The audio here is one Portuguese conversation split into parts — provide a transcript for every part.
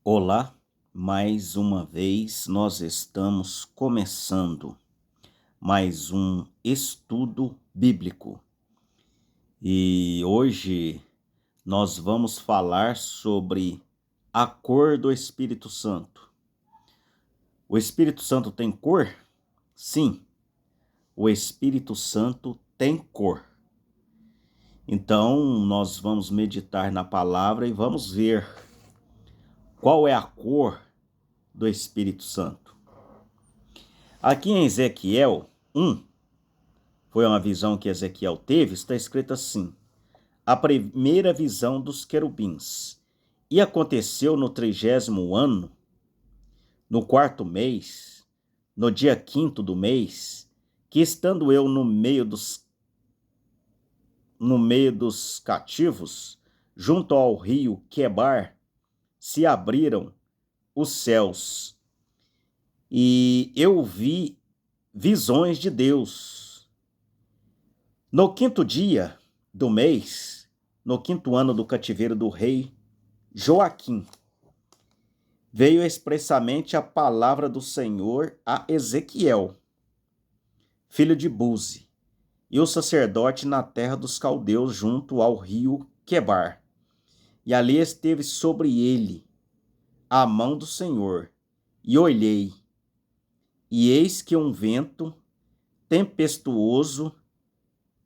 Olá, mais uma vez nós estamos começando mais um estudo bíblico e hoje nós vamos falar sobre a cor do Espírito Santo. O Espírito Santo tem cor? Sim, o Espírito Santo tem cor. Então nós vamos meditar na palavra e vamos ver qual é a cor do Espírito Santo. Aqui em Ezequiel 1, foi uma visão que Ezequiel teve, está escrito assim: a primeira visão dos querubins. E aconteceu no 30º ano, no 4º mês, no dia 5º do mês, que estando eu no meio dos cativos, junto ao rio Quebar, se abriram os céus, e eu vi visões de Deus. No 5º dia do mês, no 5º ano do cativeiro do rei Joaquim, veio expressamente a palavra do Senhor a Ezequiel, filho de Buzi, e o sacerdote na terra dos caldeus junto ao rio Quebar. E ali esteve sobre ele a mão do Senhor, e olhei, e eis que um vento tempestuoso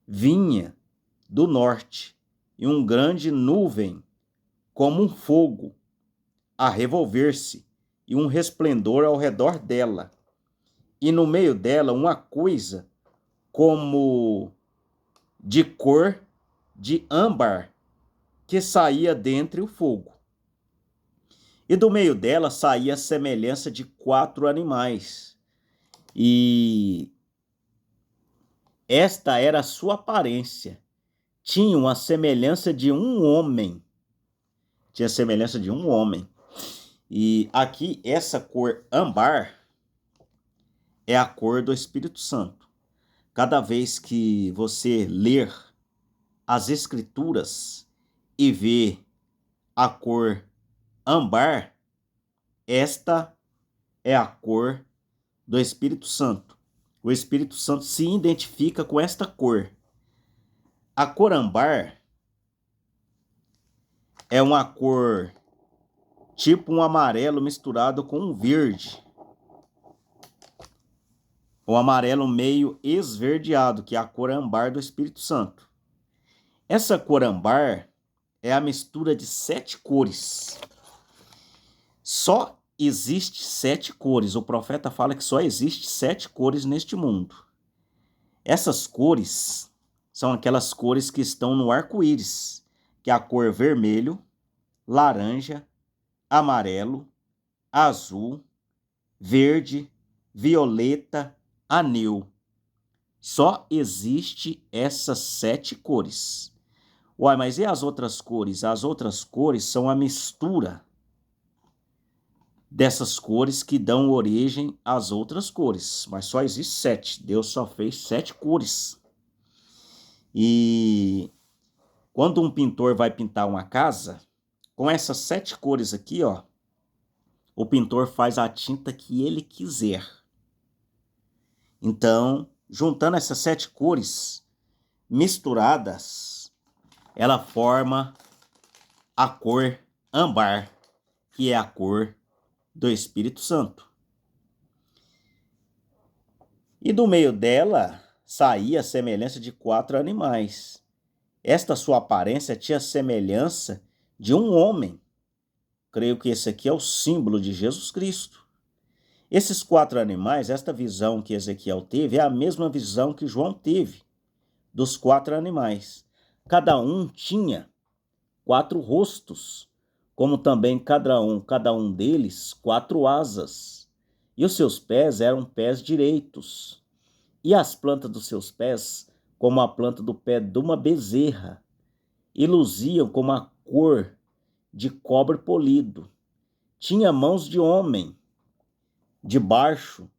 vinha do norte, e uma grande nuvem, como um fogo, a revolver-se, e um resplendor ao redor dela. E no meio dela uma coisa como de cor de âmbar, que saía dentre o fogo. E do meio dela saía a semelhança de 4 animais. E esta era a sua aparência. Tinha uma semelhança de um homem. Tinha semelhança de um homem. E aqui, essa cor âmbar é a cor do Espírito Santo. Cada vez que você ler as Escrituras e ver a cor âmbar, esta é a cor do Espírito Santo. O Espírito Santo se identifica com esta cor. A cor âmbar é uma cor tipo um amarelo misturado com um verde. O amarelo meio esverdeado, que é a cor âmbar do Espírito Santo. Essa cor âmbar é a mistura de 7 cores. Só existe 7 cores. O profeta fala que só existe 7 cores neste mundo. Essas cores são aquelas cores que estão no arco-íris, que é a cor vermelho, laranja, amarelo, azul, verde, violeta, anil. Só existe essas 7 cores. Uai, mas e as outras cores? As outras cores são a mistura dessas cores que dão origem às outras cores. Mas só existe 7. Deus só fez 7 cores. E quando um pintor vai pintar uma casa, com essas 7 cores aqui, ó, o pintor faz a tinta que ele quiser. Então, juntando essas 7 cores misturadas, ela forma a cor âmbar, que é a cor do Espírito Santo. E do meio dela saía a semelhança de 4 animais. Esta sua aparência tinha semelhança de um homem. Creio que esse aqui é o símbolo de Jesus Cristo. Esses 4 animais, esta visão que Ezequiel teve, é a mesma visão que João teve dos 4 animais. Cada um tinha 4 rostos, como também cada um deles 4 asas. E os seus pés eram pés direitos, e as plantas dos seus pés como a planta do pé de uma bezerra, e luziam como a cor de cobre polido. Tinha mãos de homem debaixo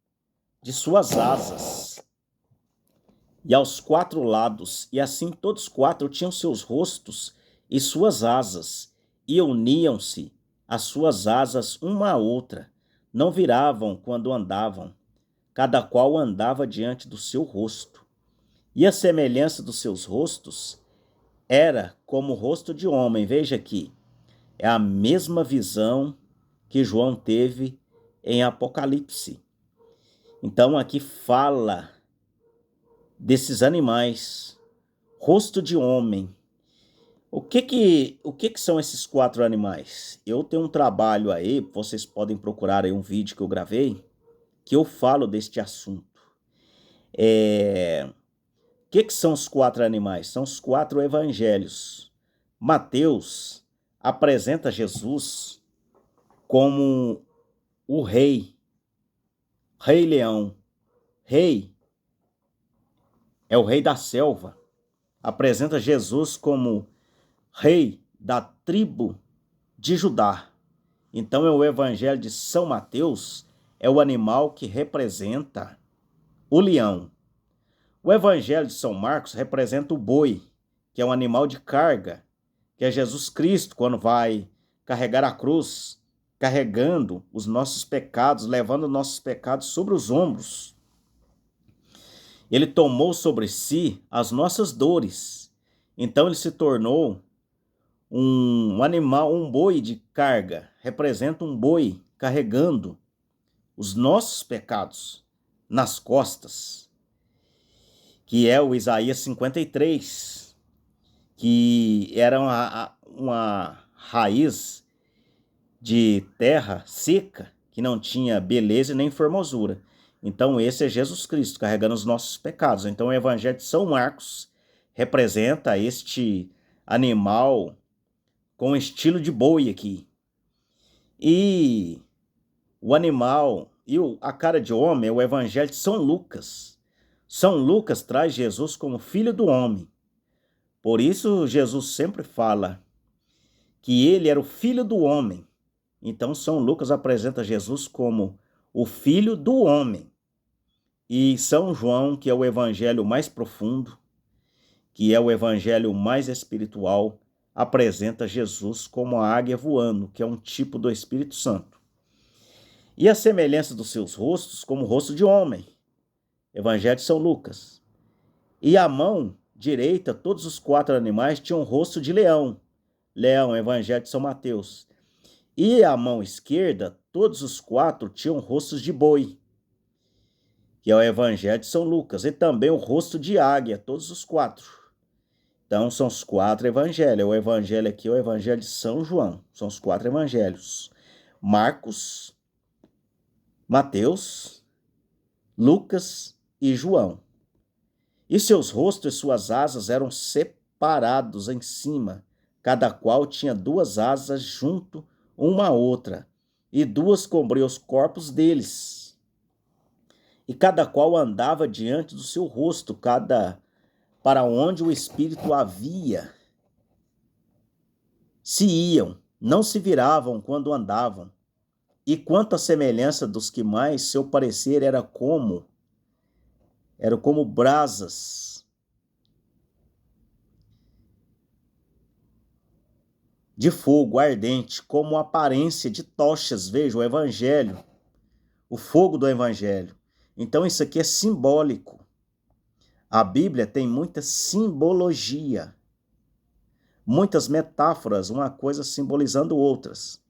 de suas asas, e aos 4 lados, e assim todos 4 tinham seus rostos e suas asas, e uniam-se as suas asas uma à outra, não viravam quando andavam, cada qual andava diante do seu rosto. E a semelhança dos seus rostos era como o rosto de homem. Veja aqui, é a mesma visão que João teve em Apocalipse. Então aqui fala desses animais, rosto de homem. O que são esses 4 animais? Eu tenho um trabalho aí, vocês podem procurar aí um vídeo que eu gravei, que eu falo deste assunto. O que são os 4 animais? São os 4 evangelhos. Mateus apresenta Jesus como o rei, rei leão. Rei é o rei da selva. Apresenta Jesus como rei da tribo de Judá. Então é o evangelho de São Mateus, é o animal que representa o leão. O evangelho de São Marcos representa o boi, que é um animal de carga, que é Jesus Cristo quando vai carregar a cruz, carregando os nossos pecados, levando os nossos pecados sobre os ombros. Ele tomou sobre si as nossas dores. Então ele se tornou um animal, um boi de carga, representa um boi carregando os nossos pecados nas costas, que é o Isaías 53, que era uma raiz de terra seca, que não tinha beleza nem formosura. Então esse é Jesus Cristo, carregando os nossos pecados. Então o Evangelho de São Marcos representa este animal com estilo de boi aqui. E o animal e a cara de homem é o Evangelho de São Lucas. São Lucas traz Jesus como filho do homem. Por isso Jesus sempre fala que ele era o filho do homem. Então São Lucas apresenta Jesus como o filho do homem. E São João, que é o evangelho mais profundo, que é o evangelho mais espiritual, apresenta Jesus como a águia voando, que é um tipo do Espírito Santo. E a semelhança dos seus rostos como o rosto de homem, Evangelho de São Lucas. E a mão direita, todos os 4 animais tinham o rosto de leão, leão, Evangelho de São Mateus. E a mão esquerda, todos os 4 tinham rostos de boi, que é o Evangelho de São Lucas. E também o rosto de águia, todos os 4. Então são os 4 evangelhos. O evangelho aqui é o Evangelho de São João. São os 4 evangelhos. Marcos, Mateus, Lucas e João. E seus rostos e suas asas eram separados em cima. Cada qual tinha 2 asas junto uma à outra, e 2 cobriam os corpos deles. E cada qual andava diante do seu rosto, para onde o Espírito havia. Se iam, não se viravam quando andavam. E quanto à semelhança dos que mais, seu parecer era como brasas de fogo ardente, como aparência de tochas. Veja o evangelho, o fogo do evangelho. Então isso aqui é simbólico. A Bíblia tem muita simbologia, muitas metáforas, uma coisa simbolizando outras.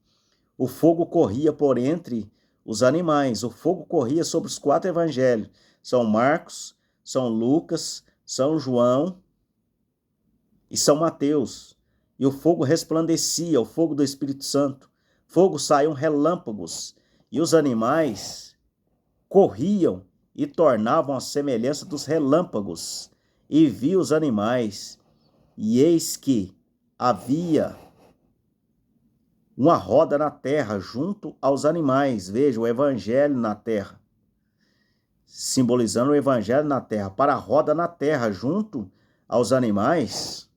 O fogo corria por entre os animais, o fogo corria sobre os 4 evangelhos, São Marcos, São Lucas, São João e São Mateus. E o fogo resplandecia, o fogo do Espírito Santo. Fogo saíam relâmpagos, e os animais corriam e tornavam a semelhança dos relâmpagos. E vi os animais, e eis que havia uma roda na terra junto aos animais. Veja, o evangelho na terra, simbolizando o evangelho na terra. Para a roda na terra, junto aos animais,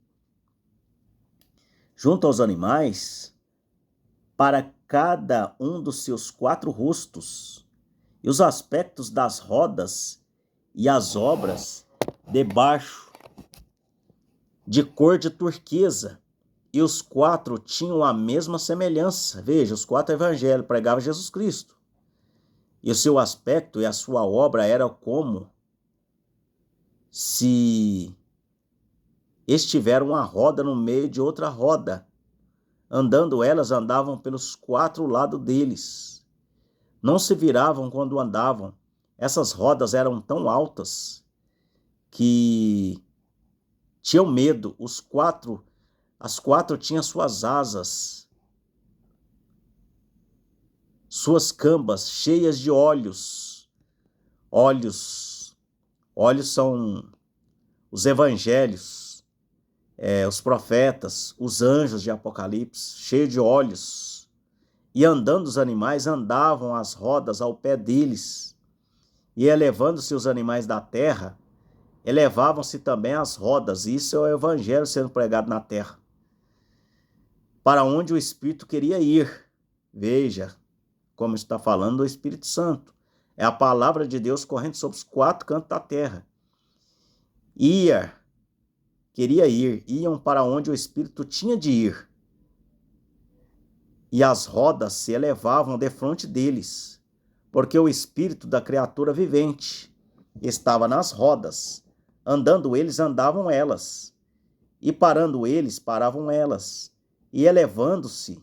para cada um dos seus 4 rostos, e os aspectos das rodas e as obras debaixo de cor de turquesa e os 4 tinham a mesma semelhança. Veja, os 4 evangelhos pregavam Jesus Cristo. E o seu aspecto e a sua obra era como se estiver uma roda no meio de outra roda. Andando elas, andavam pelos 4 lados deles. Não se viravam quando andavam. Essas rodas eram tão altas que tinham medo. As 4 tinham suas asas, suas cambas cheias de olhos. Olhos são os evangelhos, os profetas, os anjos de Apocalipse, cheios de olhos. E andando os animais, andavam as rodas ao pé deles. E elevando-se os animais da terra, elevavam-se também as rodas. Isso é o evangelho sendo pregado na terra. Para onde o Espírito queria ir. Veja como está falando do Espírito Santo. É a palavra de Deus correndo sobre os 4 cantos da terra. Queria ir, iam para onde o Espírito tinha de ir. E as rodas se elevavam defronte deles, porque o Espírito da criatura vivente estava nas rodas. Andando eles, andavam elas. E parando eles, paravam elas. E elevando-se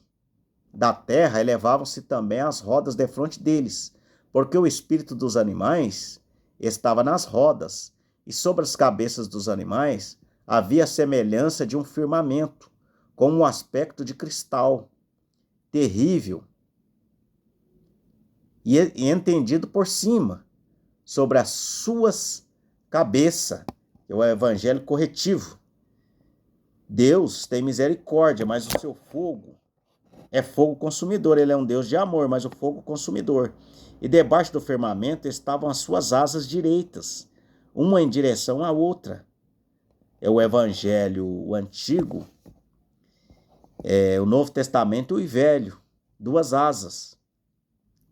da terra, elevavam-se também as rodas defronte deles, porque o espírito dos animais estava nas rodas, e sobre as cabeças dos animais havia a semelhança de um firmamento, com um aspecto de cristal, terrível, e entendido por cima, sobre as suas cabeças, que é o evangelho corretivo. Deus tem misericórdia, mas o seu fogo é fogo consumidor. Ele é um Deus de amor, mas o fogo consumidor. E debaixo do firmamento estavam as suas asas direitas, uma em direção à outra. É o evangelho antigo, o Novo Testamento e o Velho, 2 asas.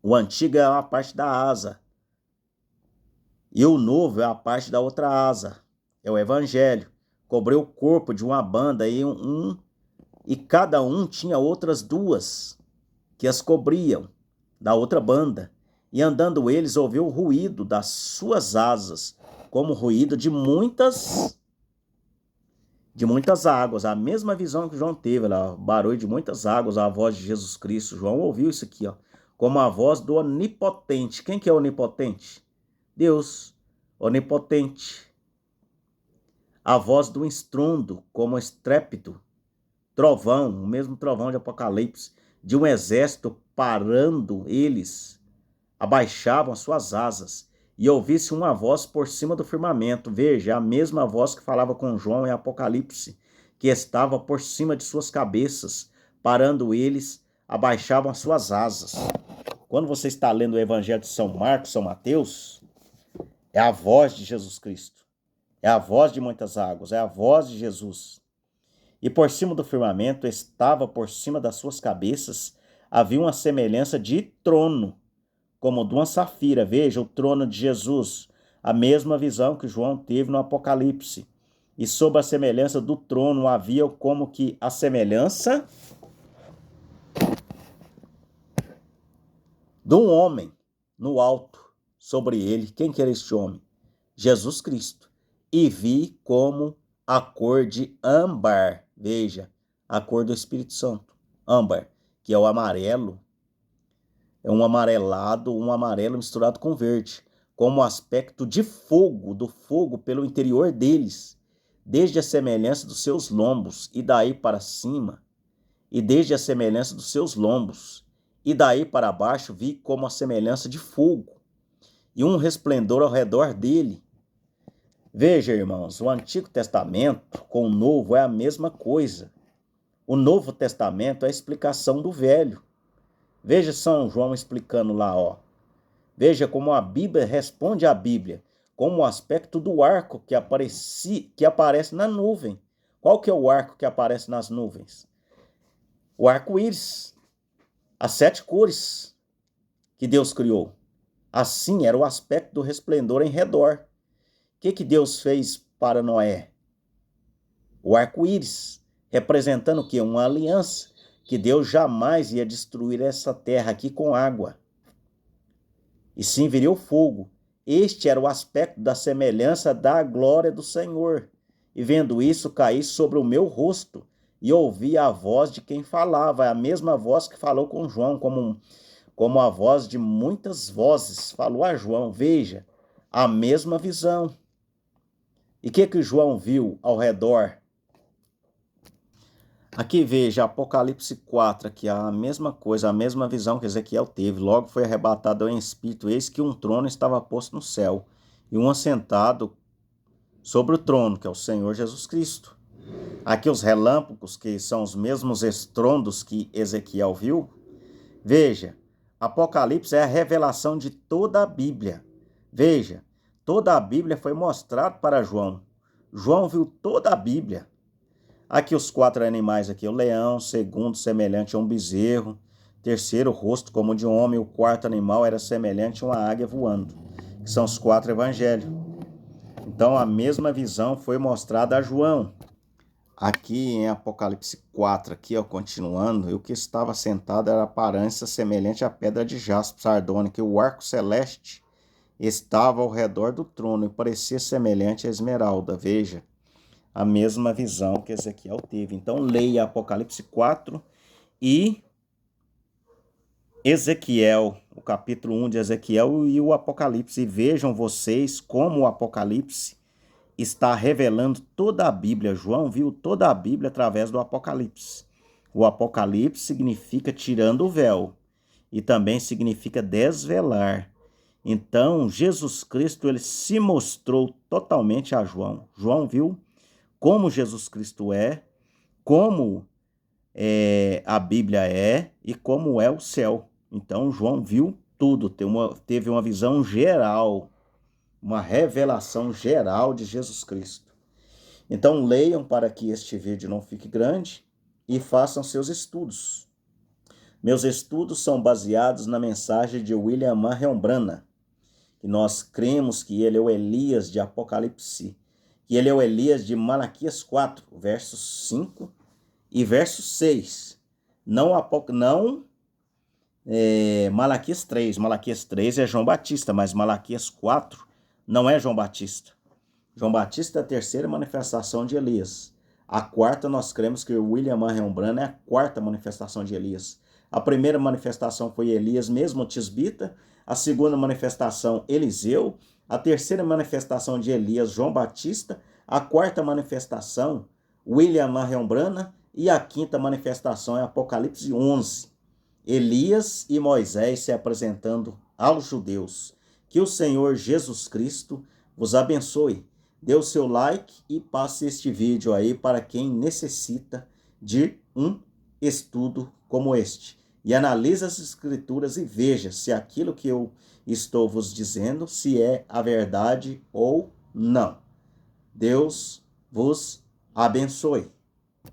O antigo é uma parte da asa, e o novo é a parte da outra asa. É o evangelho. Cobriu o corpo de uma banda e cada um tinha outras 2 que as cobriam da outra banda. E andando eles, ouviu o ruído das suas asas, como o ruído de muitas águas. A mesma visão que João teve, lá, o barulho de muitas águas, a voz de Jesus Cristo. João ouviu isso aqui, ó, como a voz do onipotente. Quem que é onipotente? Deus, onipotente. A voz do estrondo, como estrépito, trovão, o mesmo trovão de Apocalipse, de um exército. Parando eles, abaixavam as suas asas, e ouvisse uma voz por cima do firmamento. Veja, a mesma voz que falava com João em Apocalipse, que estava por cima de suas cabeças. Parando eles, abaixavam as suas asas. Quando você está lendo o Evangelho de São Marcos, São Mateus, é a voz de Jesus Cristo. É a voz de muitas águas, é a voz de Jesus. E por cima do firmamento, estava por cima das suas cabeças, havia uma semelhança de trono, como de uma safira. Veja, o trono de Jesus, a mesma visão que João teve no Apocalipse. E sob a semelhança do trono havia como que a semelhança de um homem no alto sobre ele. Quem que era este homem? Jesus Cristo. E vi como a cor de âmbar. Veja, a cor do Espírito Santo. Âmbar, que é o amarelo. É um amarelado, um amarelo misturado com verde, como aspecto de fogo, do fogo pelo interior deles, desde a semelhança dos seus lombos, e daí para cima, e desde a semelhança dos seus lombos, e daí para baixo vi como a semelhança de fogo, e um resplendor ao redor dele. Veja, irmãos, o Antigo Testamento com o Novo é a mesma coisa. O Novo Testamento é a explicação do Velho. Veja São João explicando lá, ó. Veja como a Bíblia responde à Bíblia, como o aspecto do arco que aparece na nuvem. Qual que é o arco que aparece nas nuvens? O arco-íris, as 7 cores que Deus criou. Assim era o aspecto do resplendor em redor. O que Deus fez para Noé? O arco-íris. representando o quê? Uma aliança, que Deus jamais ia destruir essa terra aqui com água, e sim viria o fogo. Este era o aspecto da semelhança da glória do Senhor. E vendo isso, caí sobre o meu rosto e ouvi a voz de quem falava, a mesma voz que falou com João, como a voz de muitas vozes, falou a João. Veja, a mesma visão. E o que João viu ao redor? Aqui veja, Apocalipse 4, aqui a mesma coisa, a mesma visão que Ezequiel teve. Logo foi arrebatado em espírito, eis que um trono estava posto no céu, e um assentado sobre o trono, que é o Senhor Jesus Cristo. Aqui os relâmpagos, que são os mesmos estrondos que Ezequiel viu. Veja, Apocalipse é a revelação de toda a Bíblia. Veja, toda a Bíblia foi mostrada para João. João viu toda a Bíblia. Aqui os 4 animais, aqui o leão, segundo semelhante a um bezerro, terceiro rosto como de um homem, o quarto animal era semelhante a uma águia voando, que são os 4 evangelhos. Então a mesma visão foi mostrada a João. Aqui em Apocalipse 4, aqui, ó, continuando, o que estava sentado era aparência semelhante à pedra de jaspe sardônica, e o arco celeste estava ao redor do trono e parecia semelhante à esmeralda. Veja, a mesma visão que Ezequiel teve. Então leia Apocalipse 4 e Ezequiel, o capítulo 1 de Ezequiel e o Apocalipse, e vejam vocês como o Apocalipse está revelando toda a Bíblia. João viu toda a Bíblia através do Apocalipse. O Apocalipse significa tirando o véu e também significa desvelar. Então, Jesus Cristo ele se mostrou totalmente a João. João viu como Jesus Cristo é, como a Bíblia é e como é o céu. Então, João viu tudo, teve uma visão geral, uma revelação geral de Jesus Cristo. Então leiam para que este vídeo não fique grande e façam seus estudos. Meus estudos são baseados na mensagem de William Marion Branham, que nós cremos que ele é o Elias de Apocalipse, que ele é o Elias de Malaquias 4, versos 5 e verso 6. Não Malaquias 3. Malaquias 3 é João Batista, mas Malaquias 4 não é João Batista. João Batista é a terceira manifestação de Elias. A quarta, nós cremos que William Marion Branham é a quarta manifestação de Elias. A primeira manifestação foi Elias mesmo, o tisbita. A segunda manifestação, Eliseu. A terceira manifestação de Elias, João Batista. A quarta manifestação, William Marion Branham. E a quinta manifestação é Apocalipse 11. Elias e Moisés se apresentando aos judeus. Que o Senhor Jesus Cristo vos abençoe. Dê o seu like e passe este vídeo aí para quem necessita de um estudo como este. E analise as escrituras e veja se aquilo que eu estou vos dizendo, se é a verdade ou não. Deus vos abençoe.